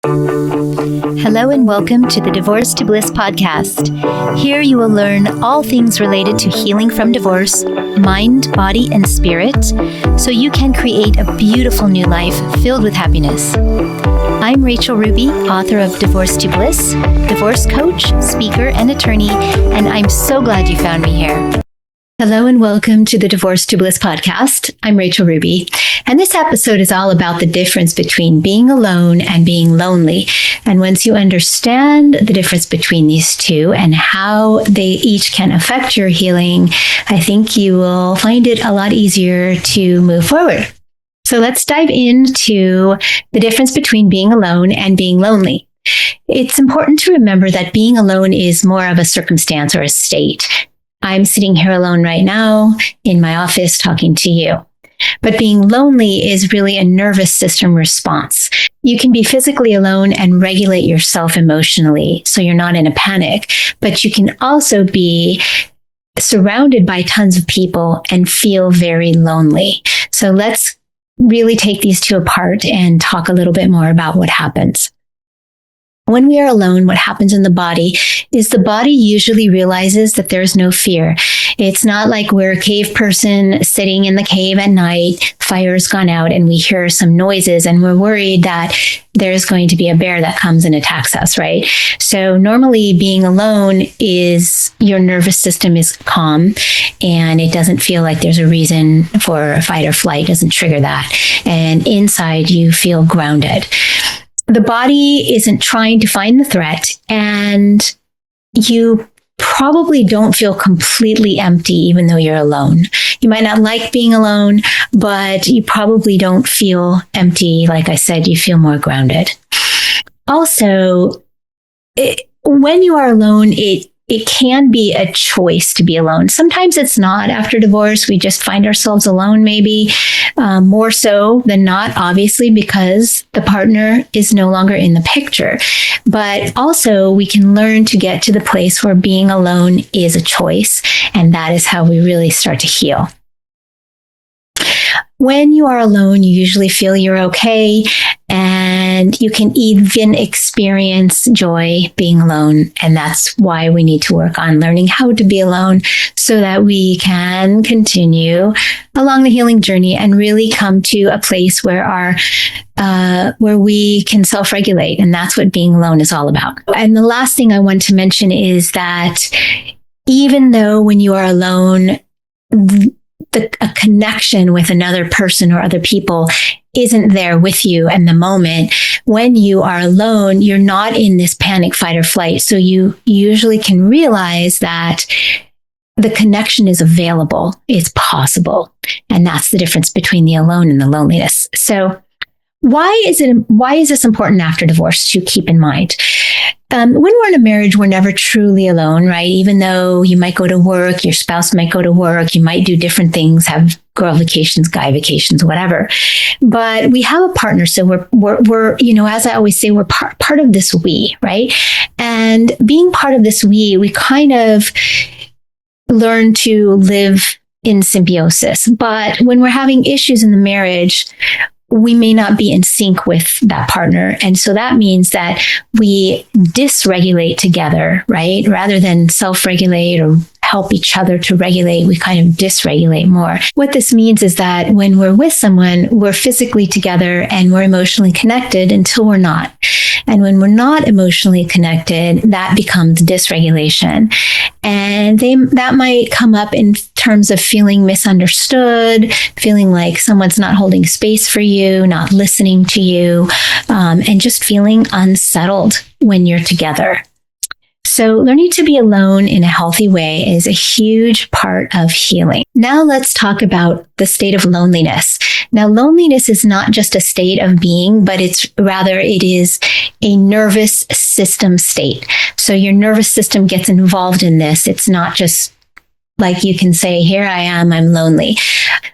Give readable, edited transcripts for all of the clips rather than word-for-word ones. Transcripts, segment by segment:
Hello and welcome to the Divorce to Bliss podcast. Here you will learn all things related to healing from divorce, mind, body, and spirit, so you can create a beautiful new life filled with happiness. I'm Rachel Ruby, author of Divorce to Bliss, divorce coach, speaker, and attorney, and I'm so glad you found me here. Hello and welcome to the Divorce to Bliss podcast. I'm Rachel Ruby, and this episode is all about the difference between being alone and being lonely. And once you understand the difference between these two and how they each can affect your healing, I think you will find it a lot easier to move forward. So let's dive into the difference between being alone and being lonely. It's important to remember that being alone is more of a circumstance or a state. I'm sitting here alone right now in my office talking to you. But being lonely is really a nervous system response. You can be physically alone and regulate yourself emotionally, so you're not in a panic, but you can also be surrounded by tons of people and feel very lonely. So let's really take these two apart and talk a little bit more about what happens. When we are alone, what happens in the body is the body usually realizes that there's no fear. It's not like we're a cave person sitting in the cave at night, fire's gone out, and we hear some noises and we're worried that there's going to be a bear that comes and attacks us, right? So normally being alone is your nervous system is calm and it doesn't feel like there's a reason for a fight or flight, doesn't trigger that. And inside you feel grounded. The body isn't trying to find the threat, and you probably don't feel completely empty even though you're alone. You might not like being alone, but you probably don't feel empty. Like I said, you feel more grounded. Also, when you are alone, it can be a choice to be alone. Sometimes it's not. After divorce, we just find ourselves alone, maybe more so than not, obviously, because the partner is no longer in the picture. But also, we can learn to get to the place where being alone is a choice, and that is how we really start to heal. When you are alone, you usually feel you're okay, and you can even experience joy being alone. And that's why we need to work on learning how to be alone so that we can continue along the healing journey and really come to a place where where we can self-regulate. And that's what being alone is all about. And the last thing I want to mention is that even though when you are alone, a connection with another person or other people isn't there with you in the moment. When you are alone, you're not in this panic, fight, or flight. So you usually can realize that the connection is available, it's possible. And that's the difference between the alone and the loneliness. So why is this important after divorce to keep in mind? When we're in a marriage, we're never truly alone, right? Even though you might go to work, your spouse might go to work, you might do different things, have girl vacations, guy vacations, whatever. But we have a partner. So we're as I always say, we're part of this we, right? And being part of this we kind of learn to live in symbiosis. But when we're having issues in the marriage, we may not be in sync with that partner. And so that means that we dysregulate together, right? Rather than self-regulate or help each other to regulate, we kind of dysregulate more. What this means is that when we're with someone, we're physically together and we're emotionally connected until we're not. And when we're not emotionally connected, that becomes dysregulation. And that might come up in terms of feeling misunderstood, feeling like someone's not holding space for you, not listening to you, and just feeling unsettled when you're together. So learning to be alone in a healthy way is a huge part of healing. Now let's talk about the state of loneliness. Now, loneliness is not just a state of being, but it is a nervous system state. So your nervous system gets involved in this. It's not just like you can say, here I am, I'm lonely.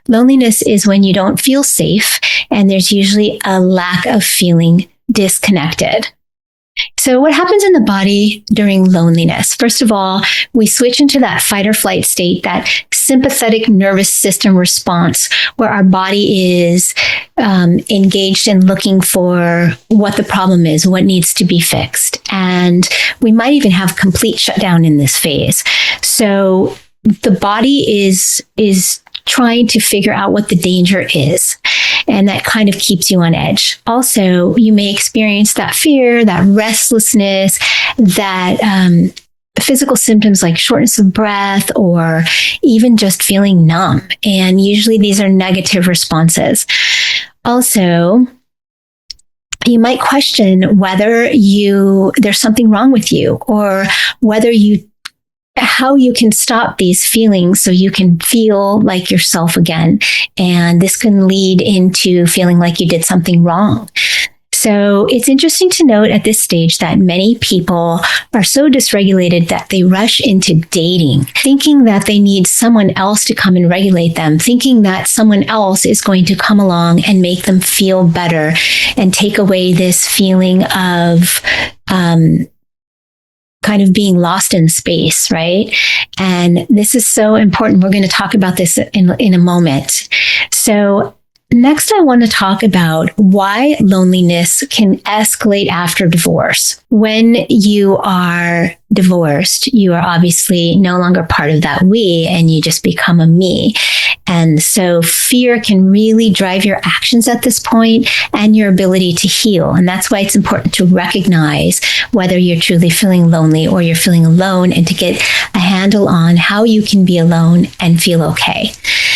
Loneliness is when you don't feel safe, and there's usually a lack of feeling disconnected. So what happens in the body during loneliness? First of all, we switch into that fight or flight state, that sympathetic nervous system response where our body is engaged in looking for what the problem is, what needs to be fixed. And we might even have complete shutdown in this phase. So the body is trying to figure out what the danger is. And that kind of keeps you on edge. Also, you may experience that fear, that restlessness, that physical symptoms like shortness of breath, or even just feeling numb. And usually these are negative responses. Also, you might question whether there's something wrong with you, or how you can stop these feelings so you can feel like yourself again. And this can lead into feeling like you did something wrong. So it's interesting to note at this stage that many people are so dysregulated that they rush into dating, thinking that they need someone else to come and regulate them, thinking that someone else is going to come along and make them feel better and take away this feeling of kind of being lost in space, right? And this is so important. We're going to talk about this in a moment. So next, I want to talk about why loneliness can escalate after divorce. When you are divorced, you are obviously no longer part of that we, and you just become a me. And so fear can really drive your actions at this point and your ability to heal. And that's why it's important to recognize whether you're truly feeling lonely or you're feeling alone, and to get a handle on how you can be alone and feel okay.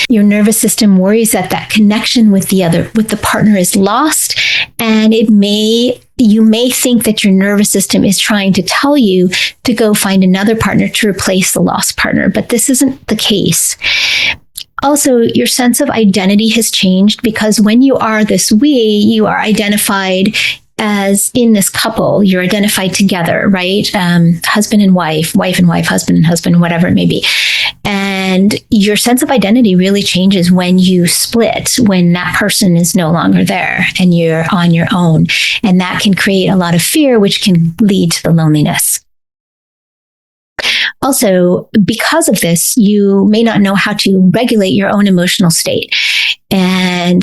Your nervous system worries that that connection with the partner is lost, and you may think that your nervous system is trying to tell you to go find another partner to replace the lost partner, but this isn't the case. Also, your sense of identity has changed, because when you are this we, you are identified as in this couple. You're identified together, right? Husband and wife and wife, husband and husband, whatever it may be. And your sense of identity really changes when you split, when that person is no longer there and you're on your own. And that can create a lot of fear, which can lead to the loneliness. Also, because of this, you may not know how to regulate your own emotional state. And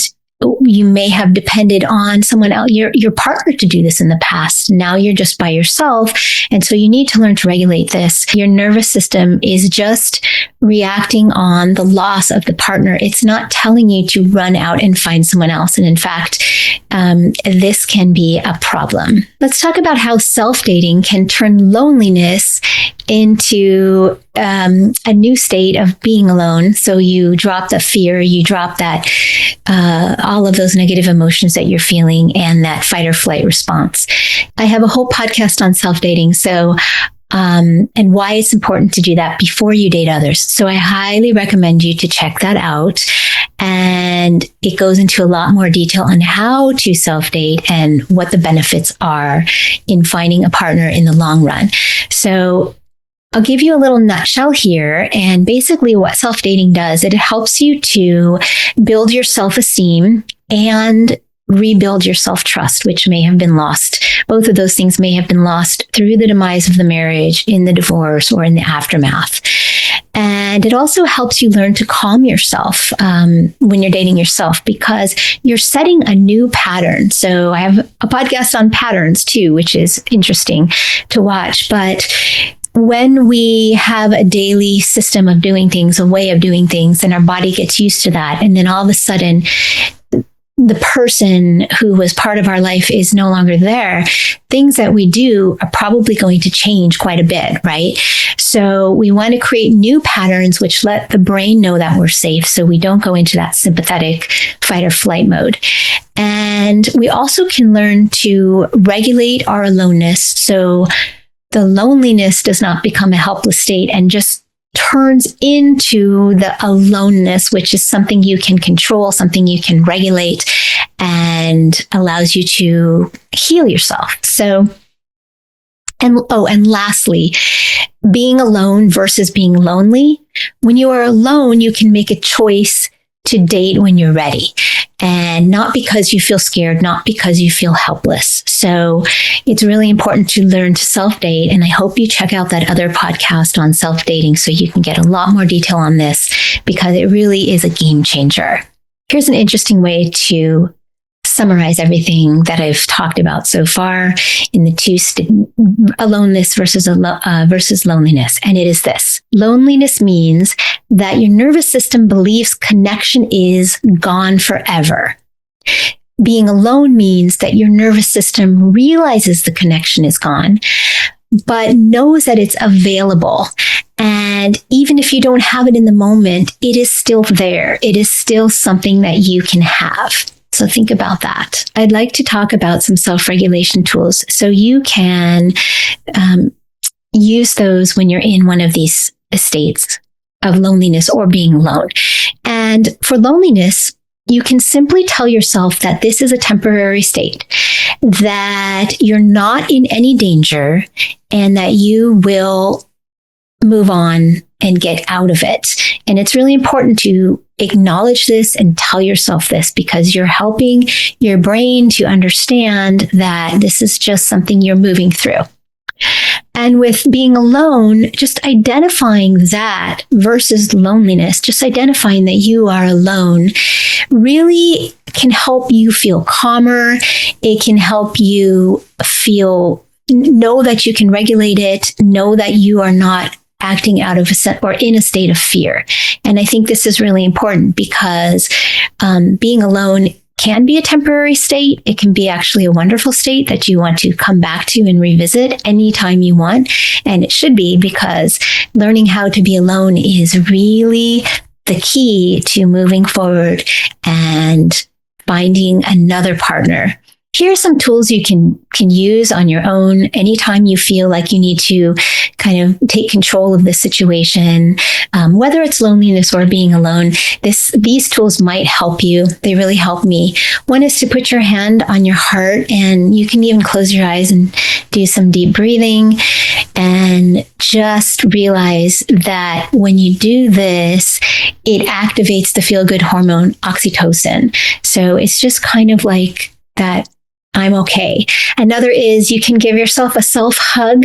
you may have depended on someone else, your partner, to do this in the past. Now you're just by yourself. And so you need to learn to regulate this. Your nervous system is just reacting on the loss of the partner. It's not telling you to run out and find someone else. And in fact, this can be a problem. Let's talk about how self-dating can turn loneliness into a new state of being alone. So you drop the fear, you drop that all of those negative emotions that you're feeling, and that fight or flight response. I have a whole podcast on self-dating, so and why it's important to do that before you date others. So I highly recommend you to check that out. And it goes into a lot more detail on how to self-date and what the benefits are in finding a partner in the long run. So I'll give you a little nutshell here. And basically what self-dating does, it helps you to build your self-esteem and rebuild your self-trust, which may have been lost. Both of those things may have been lost through the demise of the marriage, in the divorce, or in the aftermath. And it also helps you learn to calm yourself when you're dating yourself, because you're setting a new pattern. So I have a podcast on patterns too, which is interesting to watch. But when we have a daily system of doing things, a way of doing things, and our body gets used to that, and then all of a sudden, the person who was part of our life is no longer there, things that we do are probably going to change quite a bit, right? So we want to create new patterns which let the brain know that we're safe, so we don't go into that sympathetic fight or flight mode. And we also can learn to regulate our aloneness, so the loneliness does not become a helpless state and just turns into the aloneness, which is something you can control, something you can regulate, and allows you to heal yourself. So, and lastly, being alone versus being lonely. When you are alone, you can make a choice to date when you're ready. And not because you feel scared, not because you feel helpless. So it's really important to learn to self-date. And I hope you check out that other podcast on self-dating so you can get a lot more detail on this, because it really is a game changer. Here's an interesting way to summarize everything that I've talked about so far in the two aloneness versus loneliness. And it is this: loneliness means that your nervous system believes connection is gone forever. Being alone means that your nervous system realizes the connection is gone, but knows that it's available. And even if you don't have it in the moment, it is still there. It is still something that you can have. So think about that. I'd like to talk about some self-regulation tools so you can use those when you're in one of these states of loneliness or being alone. And for loneliness, you can simply tell yourself that this is a temporary state, that you're not in any danger, and that you will move on and get out of it. And it's really important to acknowledge this and tell yourself this, because you're helping your brain to understand that this is just something you're moving through. And with being alone, just identifying that versus loneliness, just identifying that you are alone, really can help you feel calmer. It can help you know that you can regulate it, know that you are not acting out of or in a state of fear. And I think this is really important, because being alone can be a temporary state. It can be actually a wonderful state that you want to come back to and revisit anytime you want. And it should be, because learning how to be alone is really the key to moving forward and finding another partner. Here are some tools you can use on your own anytime you feel like you need to kind of take control of the situation, whether it's loneliness or being alone. These tools might help you. They really help me. One is to put your hand on your heart, and you can even close your eyes and do some deep breathing, and just realize that when you do this, it activates the feel-good hormone oxytocin. So it's just kind of like that I'm okay. Another is you can give yourself a self hug.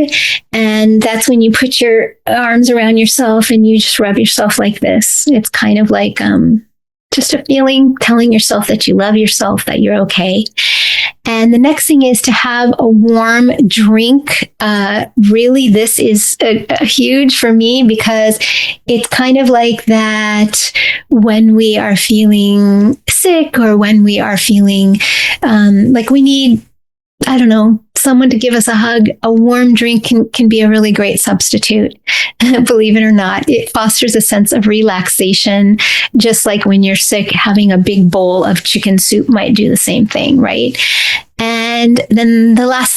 And that's when you put your arms around yourself and you just rub yourself like this. It's kind of like just a feeling, telling yourself that you love yourself, that you're okay. And the next thing is to have a warm drink. Really, this is a huge for me, because it's kind of like that when we are feeling sick, or when we are feeling like we need, I don't know, someone to give us a hug. A warm drink can be a really great substitute. Believe it or not, it fosters a sense of relaxation. Just like when you're sick, having a big bowl of chicken soup might do the same thing, right? And then the last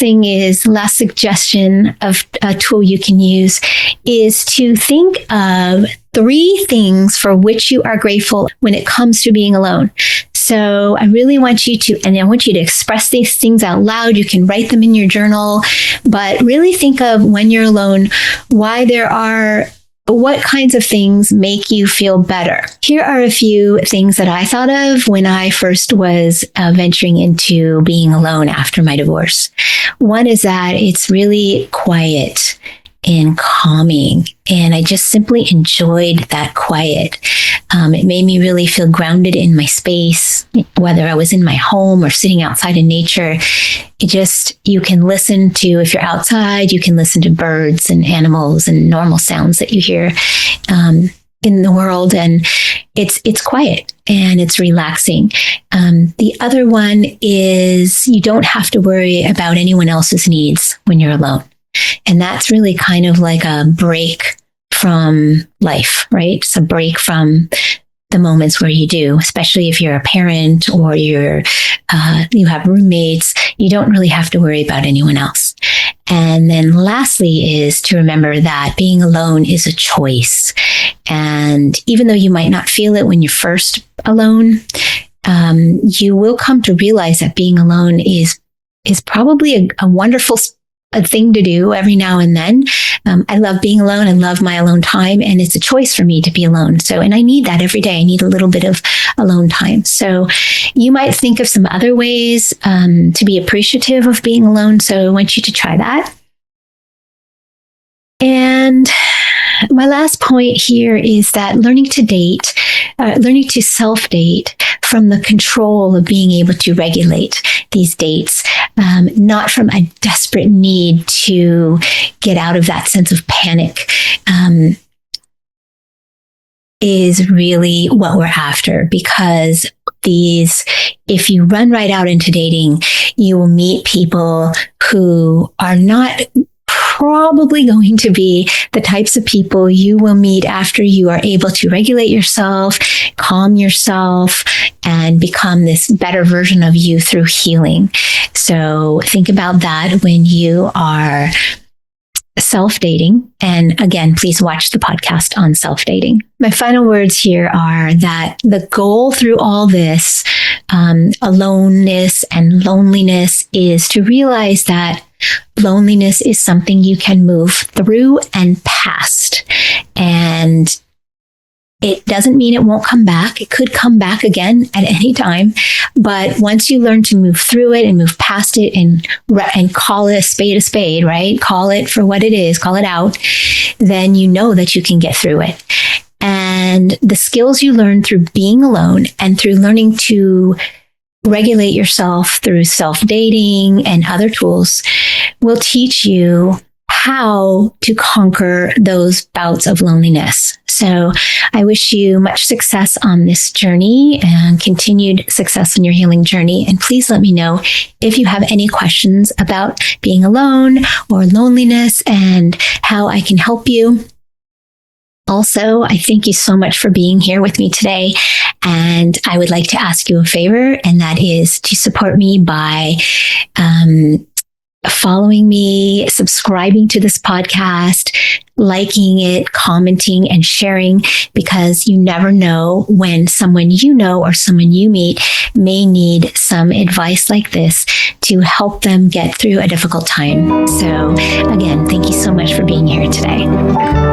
suggestion of a tool you can use is to think of 3 things for which you are grateful when it comes to being alone. So I really want you to express these things out loud. You can write them in your journal, but really think of, when you're alone, what kinds of things make you feel better. Here are a few things that I thought of when I first was venturing into being alone after my divorce. One is that it's really quiet and calming, and I just simply enjoyed that quiet. It made me really feel grounded in my space, whether I was in my home or sitting outside in nature. You can listen to, if you're outside, you can listen to birds and animals and normal sounds that you hear in the world, and it's quiet and it's relaxing. The other one is you don't have to worry about anyone else's needs when you're alone. And that's really kind of like a break from life, right? It's a break from the moments where you do, especially if you're a parent or you have roommates. You don't really have to worry about anyone else. And then lastly is to remember that being alone is a choice. And even though you might not feel it when you're first alone, you will come to realize that being alone is probably a wonderful a thing to do every now and then. I love being alone. I love my alone time, and it's a choice for me to be alone. So, and I need that every day. I need a little bit of alone time. So you might think of some other ways to be appreciative of being alone. So I want you to try that. And my last point here is that learning to self-date from the control of being able to regulate these dates, not from a desperate need to get out of that sense of panic, is really what we're after. Because if you run right out into dating, you will meet people who are not probably going to be the types of people you will meet after you are able to regulate yourself, calm yourself, and become this better version of you through healing. So think about that when you are self-dating. And again, please watch the podcast on self-dating. My final words here are that the goal through all this aloneness and loneliness is to realize that loneliness is something you can move through and past. And it doesn't mean it won't come back. It could come back again at any time. But once you learn to move through it and move past it and call it a spade, right? Call it for what it is, call it out, then you know that you can get through it. And the skills you learn through being alone and through learning to regulate yourself through self-dating and other tools will teach you how to conquer those bouts of loneliness. So I wish you much success on this journey and continued success in your healing journey. And please let me know if you have any questions about being alone or loneliness and how I can help you. Also, I thank you so much for being here with me today. And I would like to ask you a favor, and that is to support me by following me, subscribing to this podcast, liking it, commenting, and sharing, because you never know when someone you know or someone you meet may need some advice like this to help them get through a difficult time. So again, thank you so much for being here today.